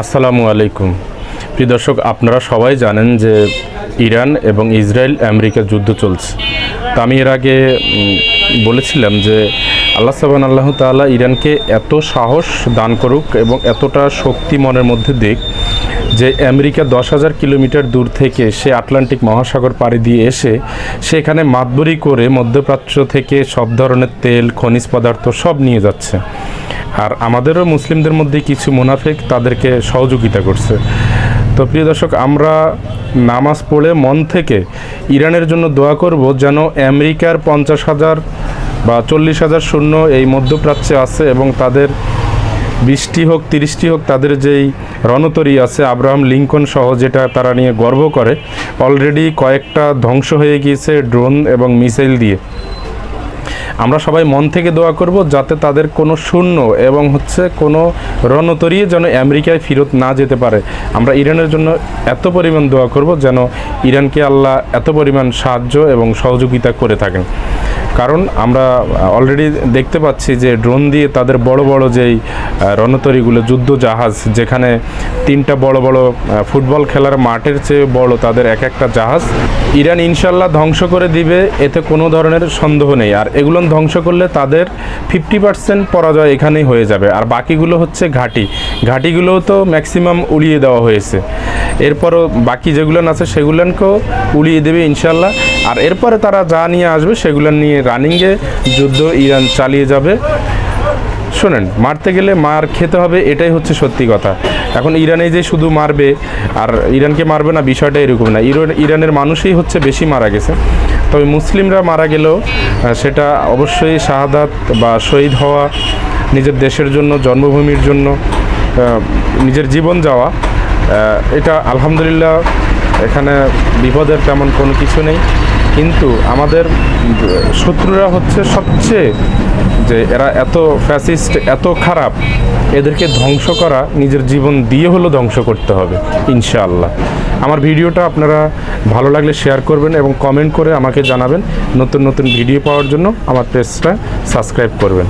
আসসালামু আলাইকুম। প্রিয় দর্শক, আপনারা সবাই জানেন যে ইরান এবং ইসরায়েল আমেরিকা যুদ্ধ চলছে। তো আমি এর আগে বলেছিলাম যে আল্লাহ তাআলা ইরানকে এত সাহস দান করুক এবং এতটা শক্তি মনের মধ্যে দিক যে আমেরিকা 10,000 কিলোমিটার দূর থেকে সে আটলান্টিক মহাসাগর পাড়ি দিয়ে এসে সেখানে মাতবরি করে মধ্যপ্রাচ্য থেকে সব ধরনের তেল, খনিজ পদার্থ সব নিয়ে যাচ্ছে। আর আমাদেরও মুসলিমদের মধ্যে কিছু মুনাফিক তাদেরকে সহযোগিতা করছে। তো প্রিয় দর্শক, আমরা নামাজ পড়ে মন থেকে ইরানের জন্য দোয়া করব যেন আমেরিকার 50,000 বা 40,000 সৈন্য এই মধ্যপ্রাচ্যে আছে এবং তাদের 20টি হোক 30টি হোক তাদের যেই রণতরী আছে আব্রাহাম লিঙ্কন সহ, যেটা তারা নিয়ে গর্ব করে, অলরেডি কয়েকটা ধ্বংস হয়ে গিয়েছে ড্রোন এবং মিসাইল দিয়ে। আমরা সবাই মন থেকে দোয়া করব যাতে তাদের কোনো শূন্য এবং কোনো রণতরী যেন আমেরিকায় ফেরত না যেতে পারে। আমরা ইরানের জন্য এত পরিমাণ দোয়া করব যেন ইরানকে আল্লাহ এত পরিমাণ সাহায্য এবং সহযোগিতা করে থাকেন। কারণ আমরা অলরেডি দেখতে পাচ্ছি যে ড্রোন দিয়ে তাদের বড় বড় যেই রণতরীগুলো, যুদ্ধ জাহাজ, যেখানে 3টা বড় বড় ফুটবল খেলার মাঠের চেয়ে বড় তাদের এক একটা জাহাজ, ইরান ইনশাল্লাহ ধ্বংস করে দিবে, এতে কোনো ধরনের সন্দেহ নেই। আর এগুলো ধ্বংস করলে তাদের 50% পরাজয় এখানেই হয়ে যাবে। আর বাকিগুলো হচ্ছে ঘাঁটিগুলোও তো ম্যাক্সিমাম উড়িয়ে দেওয়া হয়েছে। এরপরও বাকি যেগুলো আছে সেগুলোকেও উড়িয়ে দেবে ইনশাল্লাহ। আর এরপরে তারা যা নিয়ে আসবে সেগুলো নিয়ে রানিংয়ে যুদ্ধ ইরান চালিয়ে যাবে। শোনেন, মারতে গেলে মার খেতে হবে, এটাই হচ্ছে সত্যি কথা। এখন ইরানে যে শুধু মারবে আর ইরানকে মারবে না, বিষয়টা এরকম না। ইরানের মানুষই হচ্ছে বেশি মারা গেছে। তবে মুসলিমরা মারা গেলেও সেটা অবশ্যই শাহাদাত বা শহীদ হওয়া, নিজের দেশের জন্য, জন্মভূমির জন্য নিজের জীবন যাওয়া, এটা আলহামদুলিল্লাহ এখানে বিপদের তেমন কোনো কিছু নেই। কিন্তু আমাদের শত্রুরা হচ্ছে সবচেয়ে, যে এরা এত ফ্যাসিস্ট, এত খারাপ, এদেরকে ধ্বংস করা নিজের জীবন দিয়ে হলেও ধ্বংস করতে হবে ইনশাআল্লাহ। আমার ভিডিওটা আপনারা ভালো লাগলে শেয়ার করবেন এবং কমেন্ট করে আমাকে জানাবেন। নতুন নতুন ভিডিও পাওয়ার জন্য আমার পেজটা সাবস্ক্রাইব করবেন।